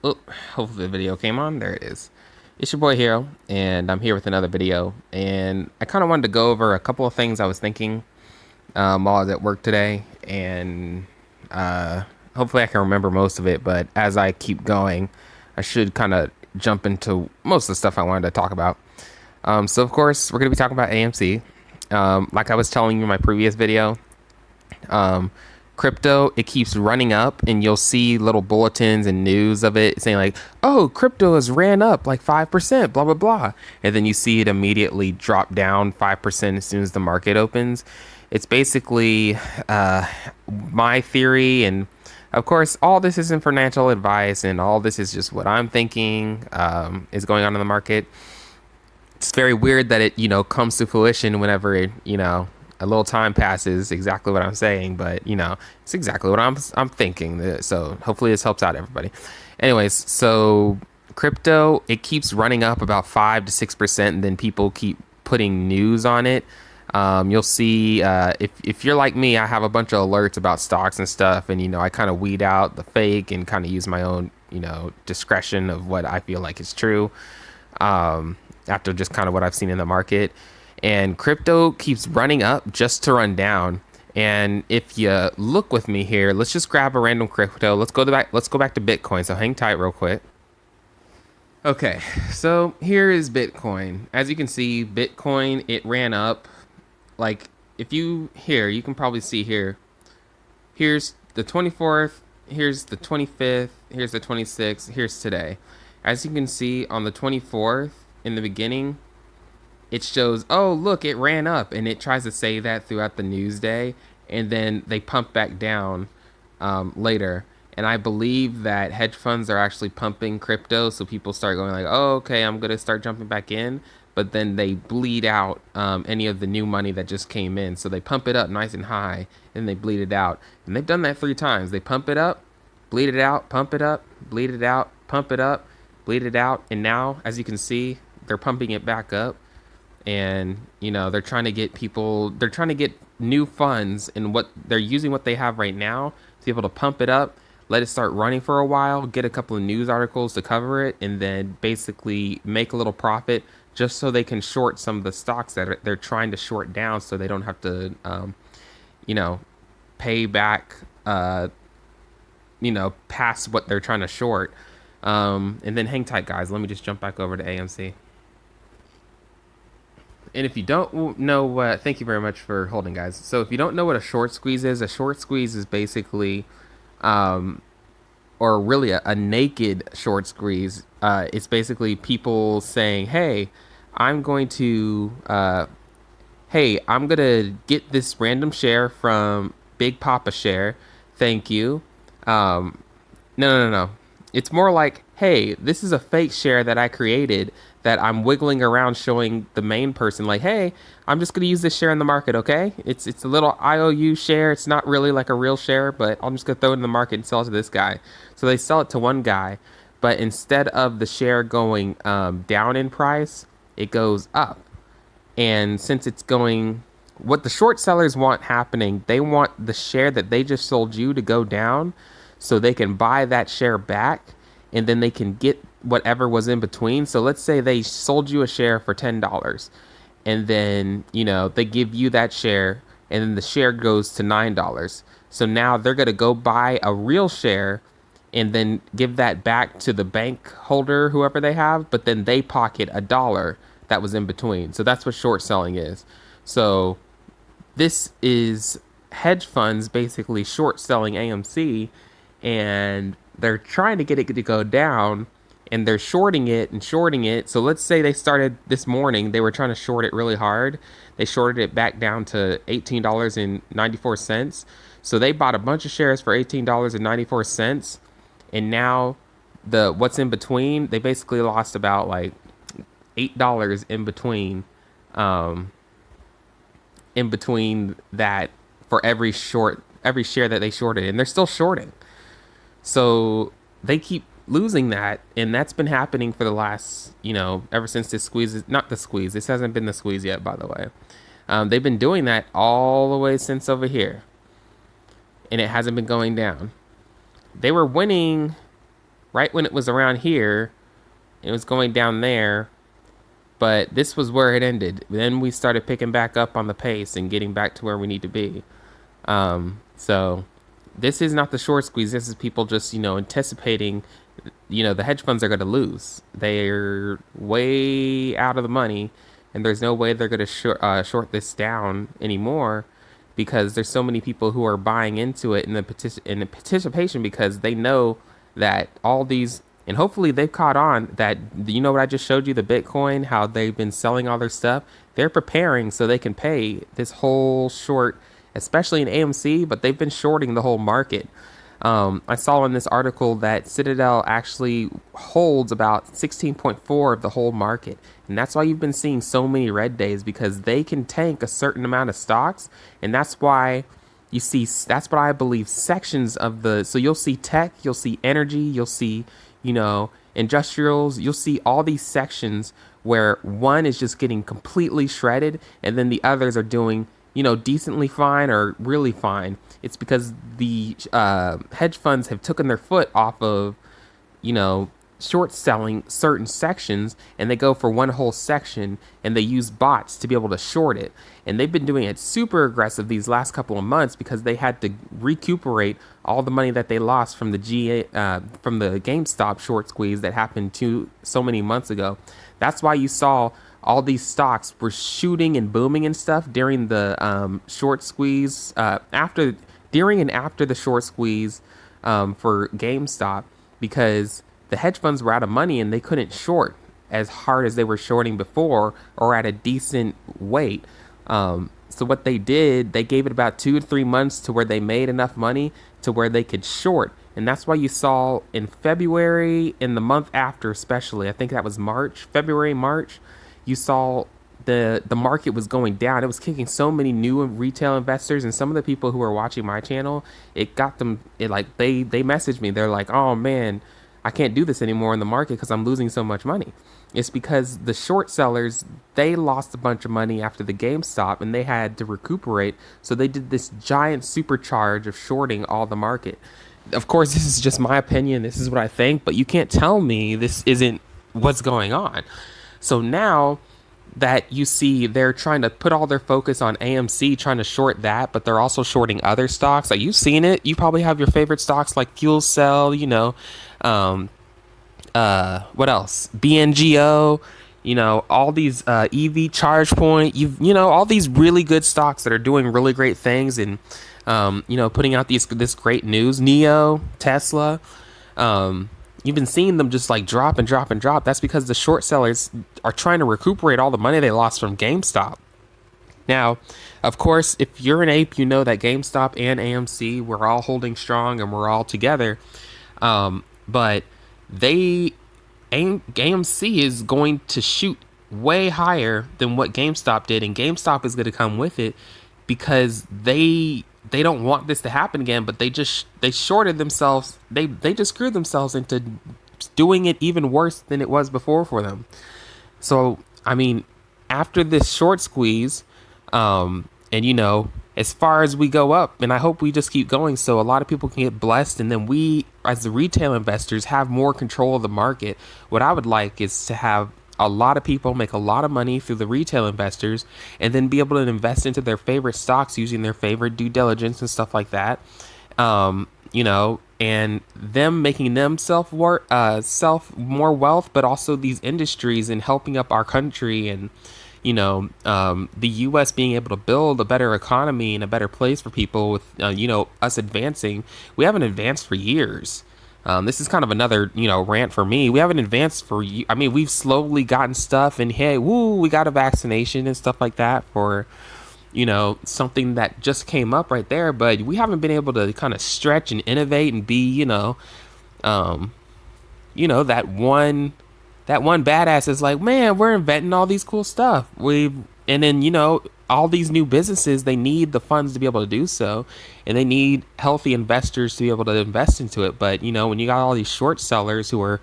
Oh, hopefully the video came on. There it is. It's your boy Hero, and I'm here with another video. And I kind of wanted to go over a couple of things I was thinking while I was at work today, and uh, hopefully I can remember most of it. But as I keep going, I should kind of jump into most of the stuff I wanted to talk about. So of course we're gonna be talking about AMC. Like I was telling you in my previous video, um, crypto, it keeps running up, and you'll see little bulletins and news of it saying like, oh, crypto has ran up like 5%, blah blah blah, and then you see it immediately drop down 5% as soon as the market opens. It's basically my theory, and of course all this isn't financial advice, and all this is just what I'm thinking is going on in the market. It's very weird that it comes to fruition whenever a little time passes. Exactly what I'm saying, but it's exactly what I'm thinking. So hopefully this helps out everybody. Anyways, so crypto, it keeps running up about 5 to 6%, and then people keep putting news on it. You'll see if you're like me, I have a bunch of alerts about stocks and stuff, and I kind of weed out the fake and kind of use my own discretion of what I feel like is true, after just kind of what I've seen in the market. And crypto keeps running up just to run down. And if you look with me here, let's just grab a random crypto. Let's go back to Bitcoin. So hang tight real quick. Okay, so here is Bitcoin. As you can see, Bitcoin, it ran up. Like, if you here, you can probably see here. Here's the 24th, here's the 25th, here's the 26th, here's today. As you can see on the 24th in the beginning, it shows, oh, look, it ran up, and it tries to say that throughout the news day, and then they pump back down later. And I believe that hedge funds are actually pumping crypto, so people start going like, oh, okay, I'm gonna start jumping back in, but then they bleed out any of the new money that just came in. So they pump it up nice and high, and they bleed it out. And they've done that 3 times. They pump it up, bleed it out, pump it up, bleed it out, pump it up, bleed it out, and now, as you can see, they're pumping it back up. And they're trying to get people, they're trying to get new funds, and what they're using what they have right now to be able to pump it up, let it start running for a while, get a couple of news articles to cover it, and then basically make a little profit just so they can short some of the stocks that they're trying to short down, so they don't have to you know pay back past what they're trying to short. And then hang tight, guys, let me just jump back over to AMC. And if you don't know thank you very much for holding, guys. So if you don't know what a short squeeze is basically, or really a naked short squeeze. It's basically people saying, I'm going to, I'm going to get this random share from Big Papa Share. Thank you. No. It's more like, hey, this is a fake share that I created that I'm wiggling around showing the main person like, hey, I'm just going to use this share in the market, okay? It's a little IOU share. It's not really like a real share, but I'm just going to throw it in the market and sell it to this guy. So they sell it to one guy, but instead of the share going down in price, it goes up. And since it's going, what the short sellers want happening, they want the share that they just sold you to go down so they can buy that share back, and then they can get whatever was in between. So let's say they sold you a share for $10, and then, they give you that share, and then the share goes to $9. So now they're going to go buy a real share and then give that back to the bank holder, whoever they have, but then they pocket $1 that was in between. So that's what short selling is. So this is hedge funds basically short selling AMC, and they're trying to get it to go down, and they're shorting it and shorting it. So let's say they started this morning, they were trying to short it really hard. They shorted it back down to $18.94. So they bought a bunch of shares for $18.94, and now what's in between, they basically lost about like $8 in between that for every share that they shorted, and they're still shorting. So they keep losing that, and that's been happening for the last, ever since this squeeze is not the squeeze. This hasn't been the squeeze yet, by the way. They've been doing that all the way since over here, and it hasn't been going down. They were winning right when it was around here, it was going down there, but this was where it ended. Then we started picking back up on the pace and getting back to where we need to be. So this is not the short squeeze. This is people just, anticipating, the hedge funds are going to lose. They're way out of the money, and there's no way they're going to short this down anymore because there's so many people who are buying into it in the participation because they know that all these and hopefully they've caught on that what I just showed you, the Bitcoin, how they've been selling all their stuff. They're preparing so they can pay this whole short, especially in AMC, but they've been shorting the whole market. I saw in this article that Citadel actually holds about 16.4 of the whole market. And that's why you've been seeing so many red days because they can tank a certain amount of stocks. And that's why you see, that's what I believe sections of so you'll see tech, you'll see energy, you'll see, industrials, you'll see all these sections where one is just getting completely shredded and then the others are doing, decently fine or really fine. It's because the hedge funds have taken their foot off of, short selling certain sections and they go for one whole section and they use bots to be able to short it. And they've been doing it super aggressive these last couple of months because they had to recuperate all the money that they lost from the GameStop short squeeze that happened so many months ago. That's why you saw all these stocks were shooting and booming and stuff during the short squeeze, during and after the short squeeze for GameStop, because the hedge funds were out of money and they couldn't short as hard as they were shorting before or at a decent weight. So what they did, they gave it about 2 to 3 months to where they made enough money to where they could short. And that's why you saw in February, in the month after especially, I think that was February, March, you saw the market was going down. It was kicking so many new retail investors, and some of the people who are watching my channel, it got them, they messaged me. They're like, oh man, I can't do this anymore in the market because I'm losing so much money. It's because the short sellers, they lost a bunch of money after the GameStop and they had to recuperate. So they did this giant supercharge of shorting all the market. Of course, this is just my opinion. This is what I think, but you can't tell me this isn't what's going on. So now that you see they're trying to put all their focus on AMC, trying to short that, but they're also shorting other stocks. Like, you've seen it. You probably have your favorite stocks like Fuel Cell, what else? BNGO, all these EV Charge Point, all these really good stocks that are doing really great things and, putting out this great news. Neo, Tesla, you've been seeing them just like drop and drop and drop. That's because the short sellers are trying to recuperate all the money they lost from GameStop. Now, of course, if you're an ape, you know that GameStop and AMC, we're all holding strong and we're all together. But AMC is going to shoot way higher than what GameStop did, and GameStop is going to come with it because they don't want this to happen again, but they shorted themselves. They just screwed themselves into doing it even worse than it was before for them. So, I mean, after this short squeeze, and as far as we go up, and I hope we just keep going so a lot of people can get blessed, and then we, as the retail investors, have more control of the market. What I would like is to have a lot of people make a lot of money through the retail investors and then be able to invest into their favorite stocks using their favorite due diligence and stuff like that. And them making themselves more wealth, but also these industries and helping up our country and, the U.S. being able to build a better economy and a better place for people with, us advancing. We haven't advanced for years. This is kind of another, rant for me. We haven't advanced we've slowly gotten stuff and hey, we got a vaccination and stuff like that for, something that just came up right there. But we haven't been able to kind of stretch and innovate and be, that one badass is like, man, we're inventing all these cool stuff. And then, all these new businesses, they need the funds to be able to do so. And they need healthy investors to be able to invest into it. But, when you got all these short sellers who are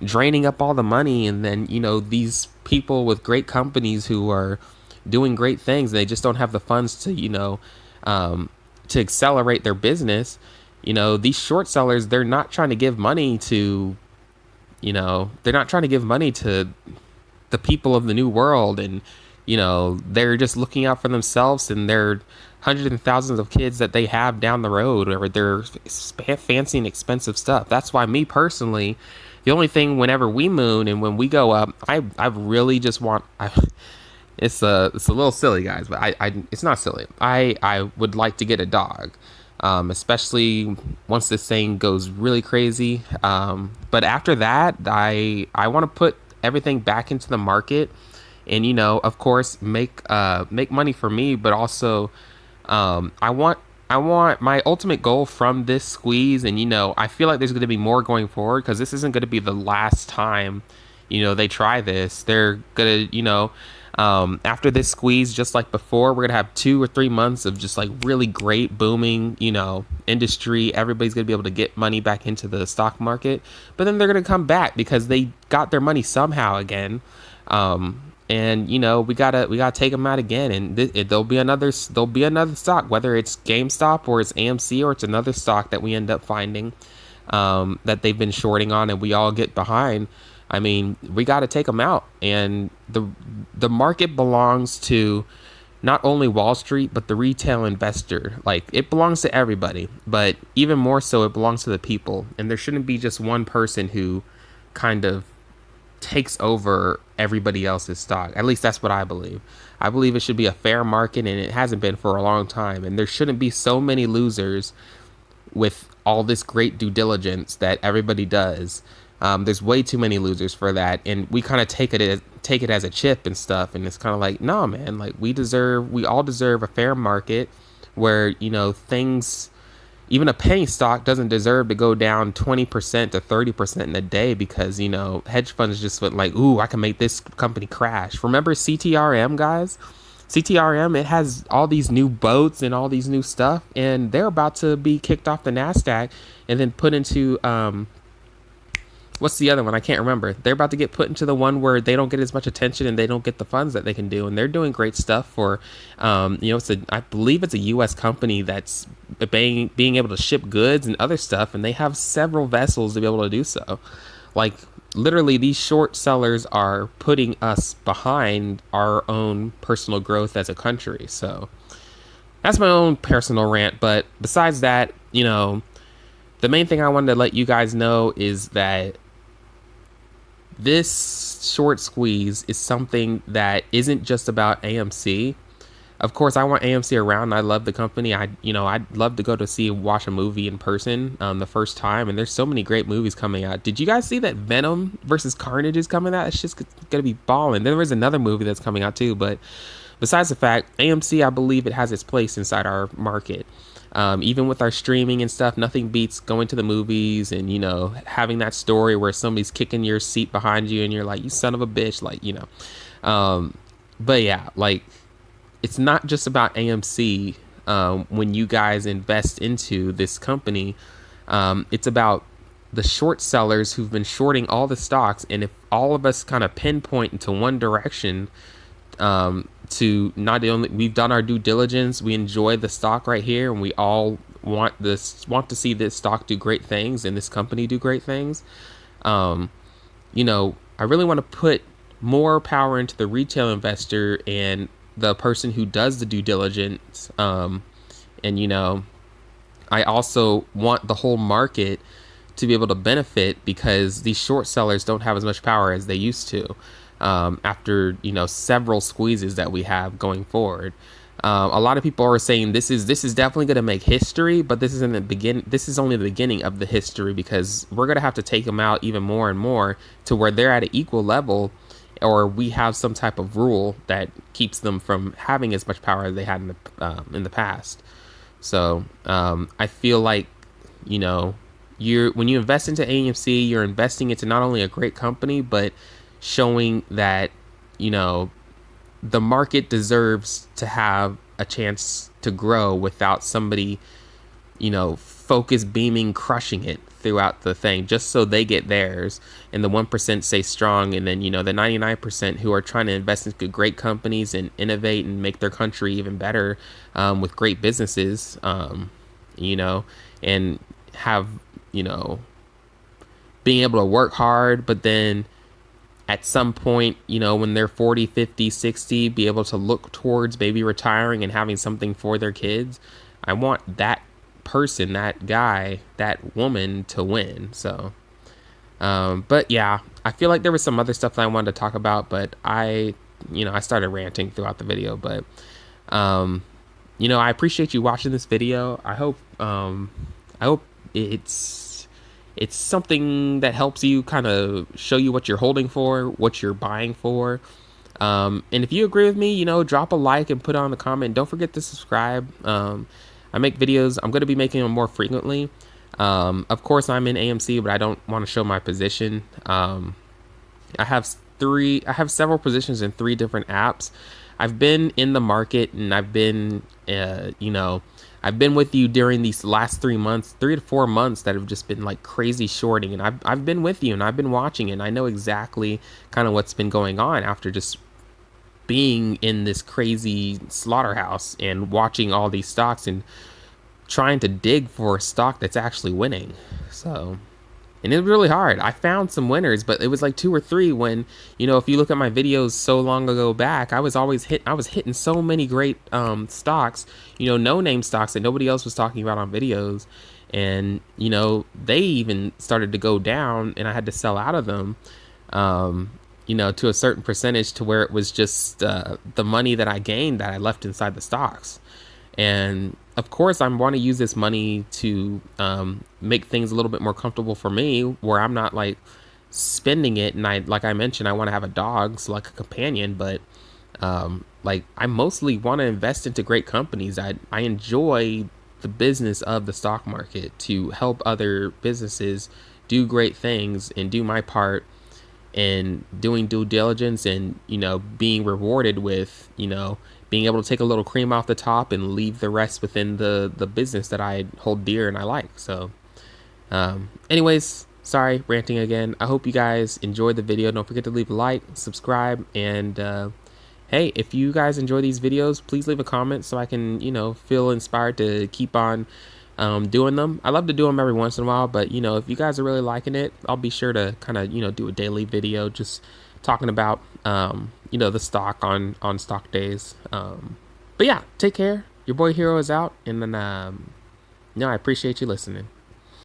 draining up all the money, and then, these people with great companies who are doing great things, and they just don't have the funds to, to accelerate their business. These short sellers, they're not trying to give money to they're not trying to give money to the people of the new world, and they're just looking out for themselves and their hundreds and thousands of kids that they have down the road, or their fancy and expensive stuff. That's why, me personally, the only thing, whenever we moon and when we go up, I really just want it's a little silly, guys, but I it's not silly. I would like to get a dog, especially once this thing goes really crazy. But after that, I want to put everything back into the market, and of course, make money for me, but also, I want my ultimate goal from this squeeze, and I feel like there's going to be more going forward, because this isn't going to be the last time they try this. They're gonna, after this squeeze, just like before, we're gonna have 2 or 3 months of just like really great booming, industry. Everybody's gonna be able to get money back into the stock market, but then they're gonna come back because they got their money somehow again. And we gotta take them out again, and there'll be another stock, whether it's GameStop or it's AMC or it's another stock that we end up finding, that they've been shorting on, and we all get behind. I mean, we got to take them out, and the market belongs to not only Wall Street but the retail investor. Like, it belongs to everybody, but even more so, it belongs to the people. And there shouldn't be just one person who kind of takes over everybody else's stock. At least that's what I believe. I believe it should be a fair market, and it hasn't been for a long time. And there shouldn't be so many losers with all this great due diligence that everybody does. There's way too many losers for that, and we kind of take it as a chip and stuff. And it's kind of like, no, man, like, we all deserve a fair market where things, even a penny stock doesn't deserve to go down 20% to 30% in a day because hedge funds just went like, ooh, I can make this company crash. Remember CTRM, guys? CTRM, it has all these new boats and all these new stuff, and they're about to be kicked off the NASDAQ and then put into what's the other one? I can't remember. They're about to get put into the one where they don't get as much attention and they don't get the funds that they can do. And they're doing great stuff for, I believe it's a U.S. company that's being able to ship goods and other stuff. And they have several vessels to be able to do so. Like, literally, these short sellers are putting us behind our own personal growth as a country. So that's my own personal rant. But besides that, the main thing I wanted to let you guys know is that this short squeeze is something that isn't just about AMC. Of course, I want AMC around. I love the company. I'd love to go to watch a movie in person the first time. And there's so many great movies coming out. Did you guys see that Venom versus Carnage is coming out? It's just gonna be balling. Then there's another movie that's coming out too. But besides the fact, AMC, I believe it has its place inside our market. Even with our streaming and stuff, nothing beats going to the movies and, having that story where somebody's kicking your seat behind you and you're like, you son of a bitch, but yeah, like, it's not just about AMC. When you guys invest into this company, it's about the short sellers who've been shorting all the stocks. And if all of us kind of pinpoint into one direction, to not only, we've done our due diligence, we enjoy the stock right here, and we all want to see this stock do great things and this company do great things. I really want to put more power into the retail investor and the person who does the due diligence. I also want the whole market to be able to benefit, because these short sellers don't have as much power as they used to. After several squeezes that we have going forward, a lot of people are saying this is definitely going to make history, but this is only the beginning of the history, because we're going to have to take them out even more and more to where they're at an equal level, or we have some type of rule that keeps them from having as much power as they had in the past. So I feel like when you invest into AMC, you're investing into not only a great company, but showing that the market deserves to have a chance to grow without somebody focus beaming crushing it throughout the thing, just so they get theirs and the 1% stay strong, and then the 99% who are trying to invest into great companies and innovate and make their country even better, with great businesses, and have being able to work hard, but then at some point, when they're 40, 50, 60, be able to look towards maybe retiring and having something for their kids. I want that person, that guy, that woman to win. So, but yeah, I feel like there was some other stuff that I wanted to talk about, but I started ranting throughout the video. But, um, I appreciate you watching this video. I hope it's something that helps you kind of show you what you're holding for, what you're buying for. And if you agree with me, drop a like and put on a comment. Don't forget to subscribe. I make videos. I'm going to be making them more frequently. Of course, I'm in AMC, but I don't want to show my position. I have several positions in 3 different apps. I've been in the market, and I've been with you during these last 3 months, 3 to 4 months, that have just been like crazy shorting. And I've been with you, and I've been watching it, and I know exactly kind of what's been going on after just being in this crazy slaughterhouse and watching all these stocks and trying to dig for a stock that's actually winning. So, and it was really hard. I found some winners, but it was like 2 or 3 when, if you look at my videos so long ago back, I was hitting so many great stocks, no name stocks that nobody else was talking about on videos. And, they even started to go down, and I had to sell out of them, to a certain percentage, to where it was just the money that I gained that I left inside the stocks. And of course, I want to use this money to make things a little bit more comfortable for me, where I'm not like spending it. And like I mentioned, I want to have a dog, so like a companion. But like, I mostly want to invest into great companies. I enjoy the business of the stock market, to help other businesses do great things and do my part in doing due diligence, and being rewarded with being able to take a little cream off the top and leave the rest within the business that I hold dear and I like. So anyways, sorry, ranting again. I hope you guys enjoyed the video. Don't forget to leave a like, subscribe, and hey, if you guys enjoy these videos, please leave a comment so I can feel inspired to keep on doing them. I love to do them every once in a while, but if you guys are really liking it, I'll be sure to kind of do a daily video just talking about the stock on stock days. But yeah, take care. Your boy Hero is out, and then I appreciate you listening.